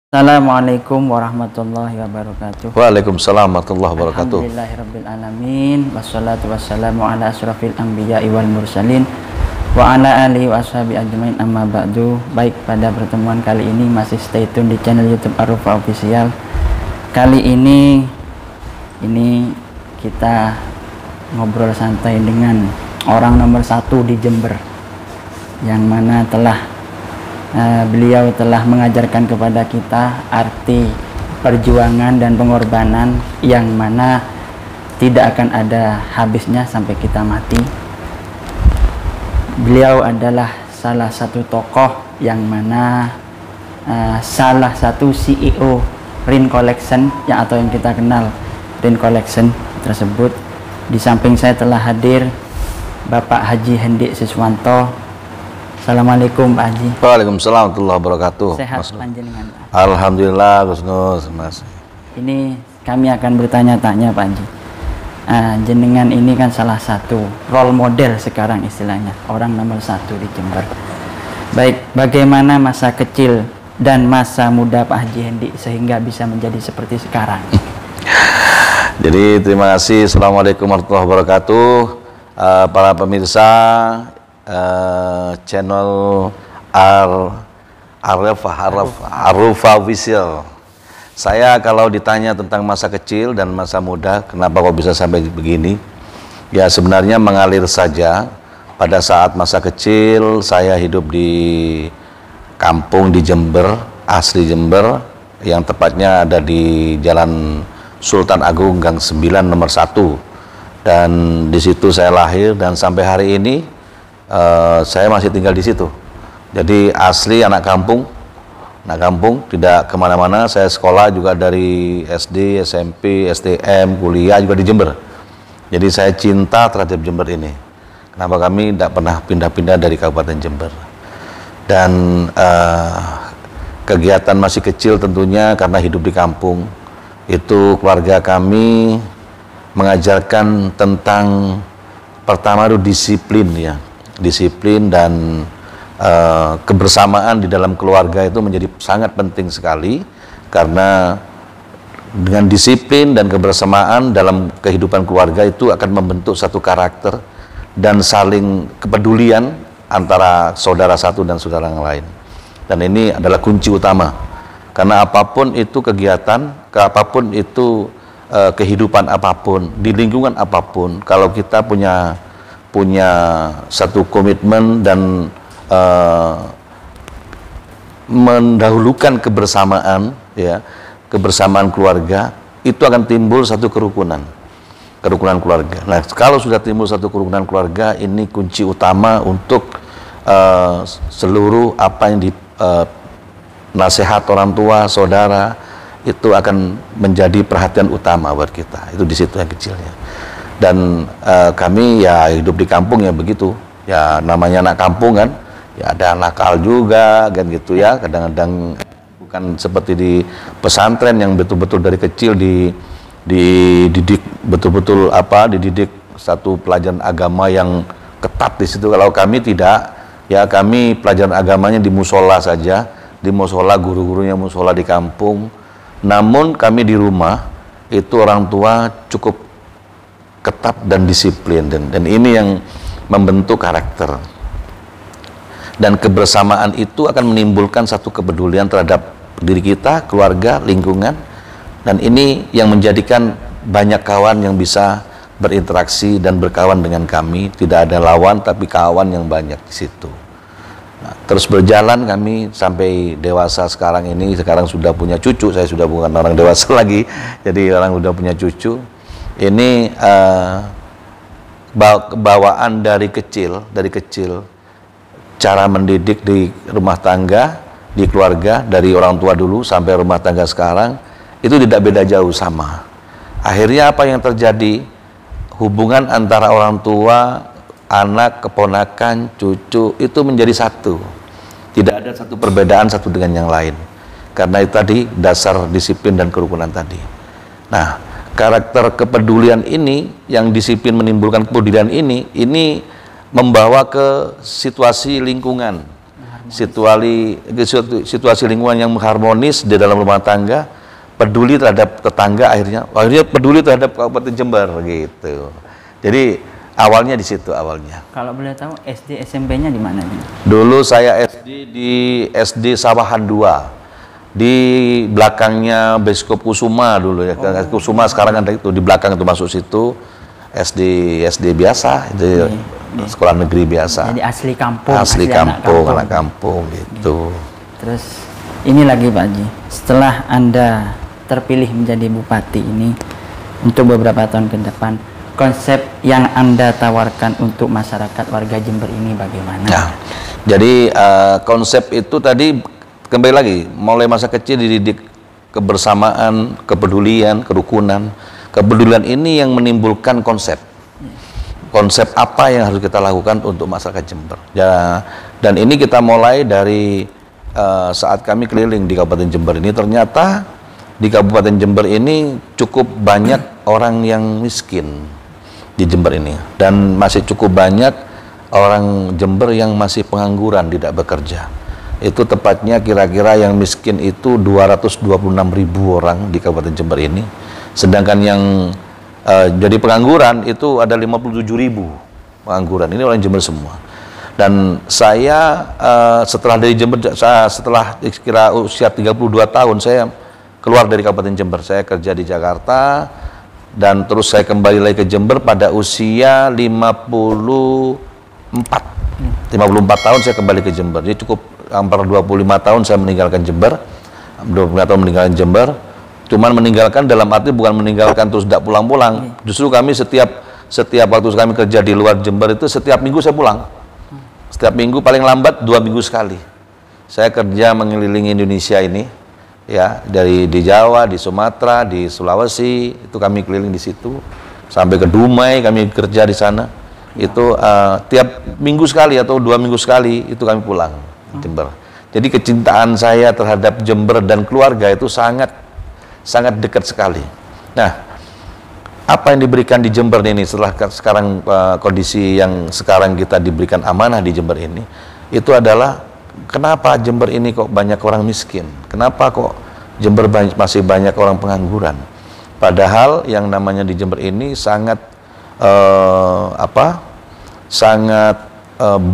Assalamualaikum warahmatullahi wabarakatuh. Waalaikumsalam warahmatullahi wabarakatuh. Alhamdulillahirrabbilalamin. Wassalatu wassalamu ala asrafil anbiya'i wal mursalin wa ala alihi wa ashabi ajmain, amma ba'du. Baik, pada pertemuan kali ini masih stay tune di channel YouTube Ar-Rufa Official. Kali ini kita ngobrol santai dengan orang nomor satu di Jember, yang mana beliau telah mengajarkan kepada kita arti perjuangan dan pengorbanan yang mana tidak akan ada habisnya sampai kita mati. Beliau adalah salah satu tokoh yang mana salah satu CEO Rin Collection atau yang kita kenal Rin Collection tersebut. Di samping saya telah hadir Bapak Haji Hendik Siswanto. Assalamualaikum Pak Haji. Waalaikumsalam warahmatullahi wabarakatuh. Sehat panjenengan Pak? Alhamdulillah Gus Nus, Mas. Ini kami akan bertanya-tanya Pak Haji. Jenengan ini kan salah satu role model sekarang istilahnya, orang nomor satu di Jember. Baik, bagaimana masa kecil dan masa muda Pak Haji Hendik sehingga bisa menjadi seperti sekarang? Jadi terima kasih. Assalamualaikum warahmatullahi wabarakatuh. Para pemirsa channel Ar-Rufa Official. Saya kalau ditanya tentang masa kecil dan masa muda, kenapa kok bisa sampai begini? Ya sebenarnya mengalir saja. Pada saat masa kecil saya hidup di kampung di Jember, asli Jember, yang tepatnya ada di Jalan Sultan Agung Gang 9 nomor 1. Dan di situ saya lahir dan sampai hari ini saya masih tinggal di situ. Jadi asli anak kampung, tidak kemana-mana. Saya sekolah juga dari SD, SMP, STM, kuliah juga di Jember. Jadi saya cinta terhadap Jember ini. Kenapa kami tidak pernah pindah-pindah dari Kabupaten Jember. Dan kegiatan masih kecil tentunya karena hidup di kampung. Itu keluarga kami mengajarkan tentang pertama itu disiplin ya. Disiplin dan kebersamaan di dalam keluarga itu menjadi sangat penting sekali, karena dengan disiplin dan kebersamaan dalam kehidupan keluarga itu akan membentuk satu karakter dan saling kepedulian antara saudara satu dan saudara yang lain. Dan ini adalah kunci utama, karena apapun itu kegiatan, apapun itu kehidupan apapun, di lingkungan apapun, kalau kita punya satu komitmen dan mendahulukan kebersamaan, ya, kebersamaan keluarga, itu akan timbul satu kerukunan keluarga. Nah, kalau sudah timbul satu kerukunan keluarga, ini kunci utama untuk seluruh apa yang nasihat orang tua, saudara, itu akan menjadi perhatian utama buat kita. Itu di situ yang kecilnya. Dan kami ya hidup di kampung ya begitu ya, namanya anak kampung kan ya, ada nakal juga kan gitu ya, kadang-kadang bukan seperti di pesantren yang betul-betul dari kecil dididik betul-betul dididik satu pelajaran agama yang ketat di situ. Kalau kami tidak ya, kami pelajaran agamanya di musola saja, di musola, guru-gurunya musola di kampung. Namun kami di rumah itu orang tua cukup ketat dan disiplin, dan ini yang membentuk karakter. Dan kebersamaan itu akan menimbulkan satu kepedulian terhadap diri kita, keluarga, lingkungan, dan ini yang menjadikan banyak kawan yang bisa berinteraksi dan berkawan dengan kami. Tidak ada lawan tapi kawan yang banyak di situ. Nah, terus berjalan kami sampai dewasa sekarang ini. Sekarang sudah punya cucu, saya sudah bukan orang dewasa lagi, jadi orang sudah punya cucu. Ini bawaan dari kecil, cara mendidik di rumah tangga, di keluarga, dari orang tua dulu sampai rumah tangga sekarang, itu tidak beda jauh sama. Akhirnya apa yang terjadi? Hubungan antara orang tua, anak, keponakan, cucu itu menjadi satu. Tidak ada satu perbedaan satu dengan yang lain. Karena itu tadi dasar disiplin dan kerukunan tadi. Nah, karakter kepedulian ini, yang disiplin menimbulkan kepedulian ini membawa ke situasi lingkungan. situasi lingkungan yang harmonis di dalam rumah tangga, peduli terhadap tetangga, akhirnya peduli terhadap Kabupaten Jember gitu. Jadi awalnya di situ awalnya. Kalau boleh tahu SD SMP-nya di mana nih? Dulu saya SD di SD Sawahan 2. Di belakangnya Beskop Kusuma dulu ya. Kusuma sekarang ada itu di belakang itu masuk situ. SD biasa itu sekolah negeri biasa. Jadi asli kampung, asli anak kampung gitu. Terus ini lagi Pak Haji, setelah Anda terpilih menjadi bupati ini untuk beberapa tahun ke depan, konsep yang Anda tawarkan untuk masyarakat warga Jember ini bagaimana? Nah, jadi konsep itu tadi kembali lagi, mulai masa kecil dididik kebersamaan, kepedulian, kerukunan. Kepedulian ini yang menimbulkan konsep. Konsep apa yang harus kita lakukan untuk masyarakat Jember. Ya, dan ini kita mulai dari saat kami keliling di Kabupaten Jember ini, ternyata di Kabupaten Jember ini cukup banyak orang yang miskin di Jember ini, dan masih cukup banyak orang Jember yang masih pengangguran, tidak bekerja. Itu tepatnya kira-kira yang miskin itu 226.000 orang di Kabupaten Jember ini, sedangkan yang jadi pengangguran itu ada 57.000 pengangguran. Ini orang Jember semua. Dan saya setelah dari Jember, setelah kira usia 32 tahun saya keluar dari Kabupaten Jember. Saya kerja di Jakarta dan terus saya kembali lagi ke Jember pada usia 54 tahun saya kembali ke Jember. Jadi cukup hampir 25 tahun saya meninggalkan Jember. 25 tahun meninggalkan Jember. Cuman meninggalkan dalam arti bukan meninggalkan terus tidak pulang-pulang. Justru kami setiap waktu kami kerja di luar Jember itu setiap minggu saya pulang. Setiap minggu paling lambat 2 minggu sekali. Saya kerja mengelilingi Indonesia ini, ya, dari di Jawa, di Sumatera, di Sulawesi, itu kami keliling di situ. Sampai ke Dumai kami kerja di sana. Itu tiap minggu sekali atau 2 minggu sekali itu kami pulang Jember. Jadi kecintaan saya terhadap Jember dan keluarga itu sangat dekat sekali. Nah, apa yang diberikan di Jember ini setelah sekarang kondisi yang sekarang kita diberikan amanah di Jember ini, itu adalah kenapa Jember ini kok banyak orang miskin? Kenapa kok Jember masih banyak orang pengangguran? Padahal yang namanya di Jember ini sangat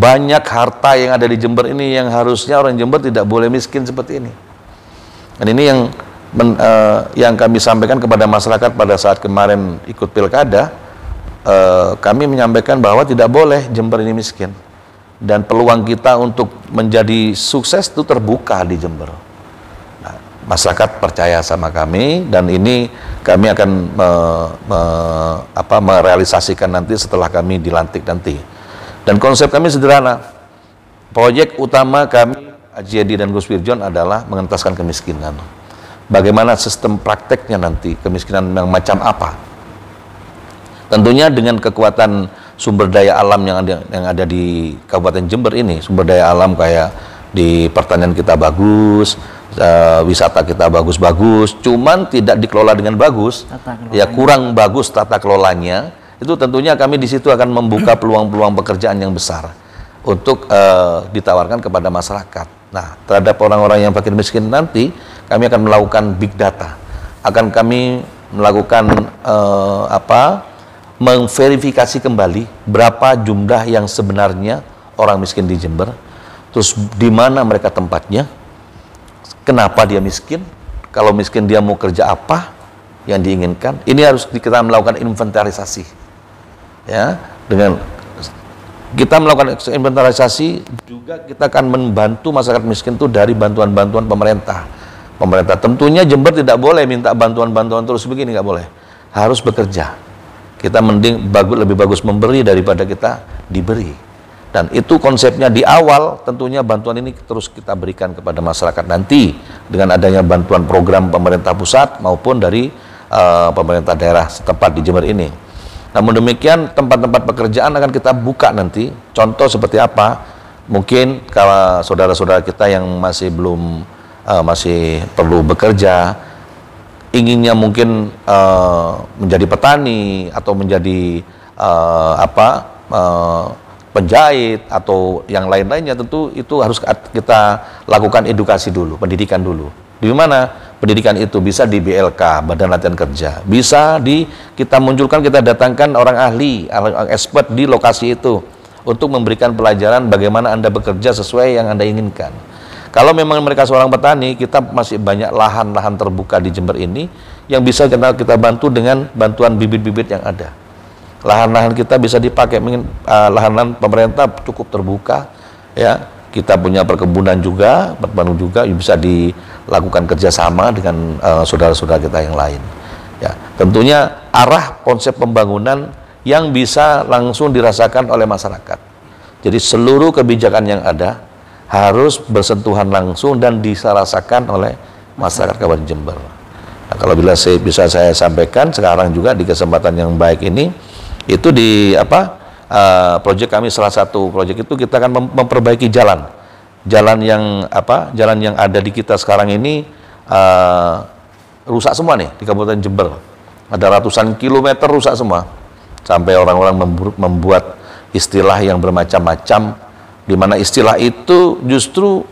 banyak harta yang ada di Jember ini yang harusnya orang Jember tidak boleh miskin seperti ini. Dan ini yang kami sampaikan kepada masyarakat pada saat kemarin ikut pilkada, kami menyampaikan bahwa tidak boleh Jember ini miskin, dan peluang kita untuk menjadi sukses itu terbuka di Jember. Nah, masyarakat percaya sama kami, dan ini kami akan merealisasikan nanti setelah kami dilantik nanti. Dan konsep kami sederhana, proyek utama kami Haji Edi dan Gus Wirjon adalah mengentaskan kemiskinan. Bagaimana sistem prakteknya nanti, kemiskinan yang macam apa? Tentunya dengan kekuatan sumber daya alam yang ada di Kabupaten Jember ini, sumber daya alam kayak di pertanian kita bagus, wisata kita bagus-bagus, cuman tidak dikelola dengan bagus, ya kurang bagus tata kelolanya. Itu tentunya kami di situ akan membuka peluang-peluang pekerjaan yang besar untuk ditawarkan kepada masyarakat. Nah, terhadap orang-orang yang fakir miskin nanti, kami akan melakukan big data, akan kami melakukan memverifikasi kembali berapa jumlah yang sebenarnya orang miskin di Jember, terus di mana mereka tempatnya, kenapa dia miskin, kalau miskin dia mau kerja apa yang diinginkan. Ini harus kita melakukan inventarisasi, ya. Dengan kita melakukan inventarisasi juga kita akan membantu masyarakat miskin itu dari bantuan-bantuan pemerintah. Pemerintah tentunya Jember tidak boleh minta bantuan-bantuan terus begini, nggak boleh, harus bekerja. Kita mending lebih bagus memberi daripada kita diberi. Dan itu konsepnya di awal, tentunya bantuan ini terus kita berikan kepada masyarakat nanti dengan adanya bantuan program pemerintah pusat maupun dari pemerintah daerah setempat di Jember ini. Namun demikian tempat-tempat pekerjaan akan kita buka nanti. Contoh seperti apa? Mungkin kalau saudara-saudara kita yang masih perlu bekerja, inginnya mungkin menjadi petani atau menjadi penjahit atau yang lain-lainnya, tentu itu harus kita lakukan edukasi dulu, pendidikan dulu. Di mana pendidikan itu bisa di BLK, Badan Latihan Kerja, bisa kita munculkan, kita datangkan orang ahli, orang expert di lokasi itu untuk memberikan pelajaran bagaimana Anda bekerja sesuai yang Anda inginkan. Kalau memang mereka seorang petani, kita masih banyak lahan-lahan terbuka di Jember ini yang bisa kita bantu dengan bantuan bibit-bibit yang ada. Lahan-lahan kita bisa dipakai, lahan-lahan pemerintah cukup terbuka, ya. Kita punya perkebunan juga, bisa dilakukan kerjasama dengan saudara-saudara kita yang lain. Ya, tentunya arah konsep pembangunan yang bisa langsung dirasakan oleh masyarakat. Jadi seluruh kebijakan yang ada harus bersentuhan langsung dan diserasakan oleh masyarakat Kabupaten Jember. Nah, kalau bisa saya sampaikan sekarang juga di kesempatan yang baik ini, itu di proyek kami, salah satu proyek itu kita akan memperbaiki jalan yang ada di kita sekarang ini rusak semua nih di Kabupaten Jember. Ada ratusan kilometer rusak semua, sampai orang-orang membuat istilah yang bermacam-macam, di mana istilah itu justru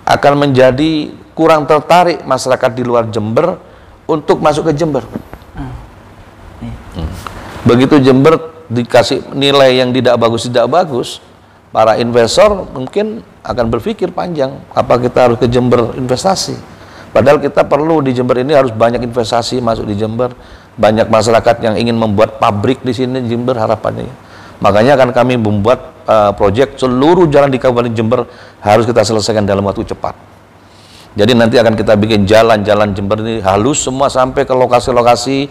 akan menjadi kurang tertarik masyarakat di luar Jember untuk masuk ke Jember. Begitu Jember dikasih nilai yang tidak bagus, para investor mungkin akan berpikir panjang, apa kita harus ke Jember investasi? Padahal kita perlu di Jember ini harus banyak investasi masuk di Jember, banyak masyarakat yang ingin membuat pabrik di sini Jember harapannya. Makanya akan kami membuat proyek seluruh jalan di Kabupaten Jember harus kita selesaikan dalam waktu cepat. Jadi nanti akan kita bikin jalan-jalan Jember ini halus semua sampai ke lokasi-lokasi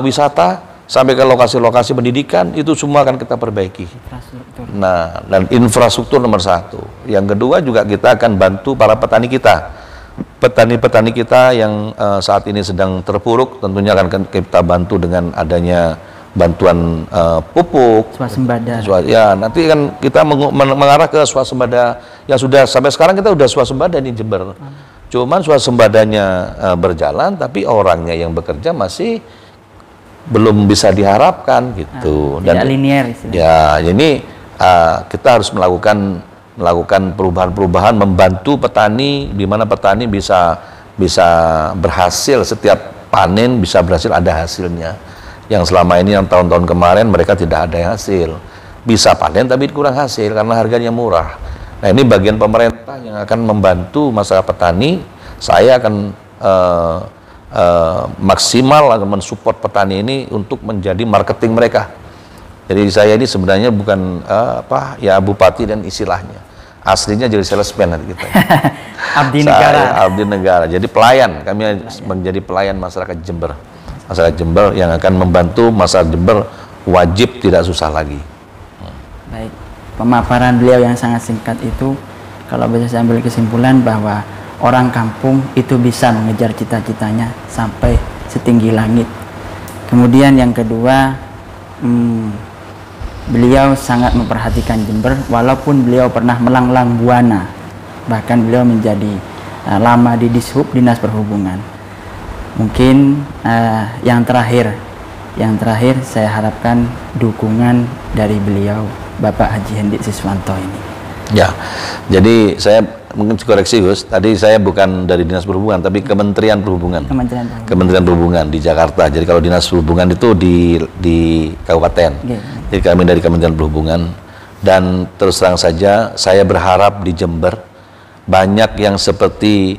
wisata, sampai ke lokasi-lokasi pendidikan, itu semua akan kita perbaiki. Nah, dan infrastruktur nomor satu. Yang kedua juga kita akan bantu para petani kita. Petani-petani kita yang saat ini sedang terpuruk, tentunya akan kita bantu dengan adanya bantuan pupuk, swasembada. Ya, nanti kan kita mengarah ke swasembada yang sudah sampai sekarang kita sudah swasembada di Jember. Cuman swasembadanya berjalan, tapi orangnya yang bekerja masih belum bisa diharapkan gitu. Dan linear istilahnya. Ya, ini kita harus melakukan perubahan-perubahan, membantu petani, di mana petani bisa berhasil, setiap panen bisa berhasil, ada hasilnya. Yang selama ini, yang tahun-tahun kemarin mereka tidak ada hasil, bisa panen tapi kurang hasil karena harganya murah. Nah, ini bagian pemerintah yang akan membantu masyarakat petani. Saya akan maksimal akan mensupport petani ini untuk menjadi marketing mereka. Jadi saya ini sebenarnya bukan bupati dan istilahnya, aslinya jadi salesman nanti kita. Abdi negara. Abdi negara. Jadi pelayan, kami menjadi pelayan masyarakat Jember. Masyarakat Jember yang akan membantu masyarakat Jember wajib tidak susah lagi. Baik, pemaparan beliau yang sangat singkat itu, kalau bisa saya ambil kesimpulan bahwa orang kampung itu bisa mengejar cita-citanya sampai setinggi langit. Kemudian yang kedua, beliau sangat memperhatikan Jember, walaupun beliau pernah melanglang buana, bahkan beliau menjadi lama di Dishub, Dinas Perhubungan. Mungkin yang terakhir saya harapkan dukungan dari beliau, Bapak Haji Hendy Siswanto ini. Ya, jadi saya mungkin koreksi Gus, tadi saya bukan dari Dinas Perhubungan, tapi Kementerian Perhubungan. Kementerian Perhubungan di Jakarta. Jadi kalau Dinas Perhubungan itu di kabupaten. Jadi kami dari Kementerian Perhubungan. Dan terus terang saja, saya berharap di Jember banyak yang seperti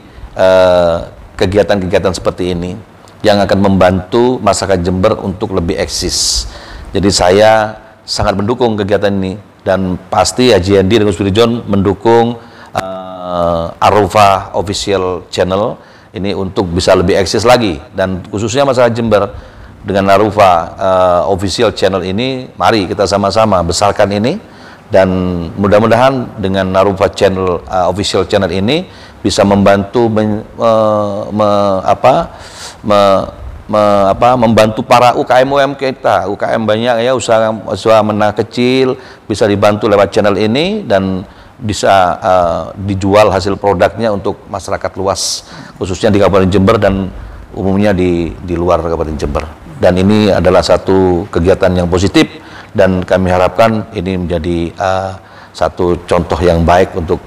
kegiatan-kegiatan seperti ini yang akan membantu masyarakat Jember untuk lebih eksis. Jadi saya sangat mendukung kegiatan ini, dan pasti Haji Hendy dan Gus John mendukung Arufa Official Channel ini untuk bisa lebih eksis lagi, dan khususnya masyarakat Jember dengan Arufa Official Channel ini, mari kita sama-sama besarkan ini, dan mudah-mudahan dengan Arufa Channel Official Channel ini bisa membantu membantu para UKM kita, UKM banyak ya, usaha menengah kecil bisa dibantu lewat channel ini dan bisa dijual hasil produknya untuk masyarakat luas, khususnya di Kabupaten Jember dan umumnya di luar Kabupaten Jember. Dan ini adalah satu kegiatan yang positif dan kami harapkan ini menjadi satu contoh yang baik untuk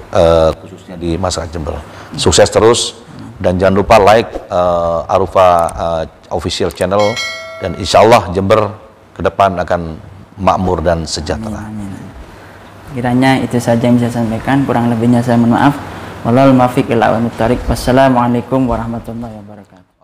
khususnya di masyarakat Jember. Sukses terus dan jangan lupa like Arufah official channel, dan insya Allah Jember ke depan akan makmur dan sejahtera. Amin. Kiranya itu saja yang bisa saya sampaikan, kurang lebihnya saya mohon maaf. Wallahul muwaffiq ila aqwamit thoriq. Wassalamualaikum warahmatullahi wabarakatuh.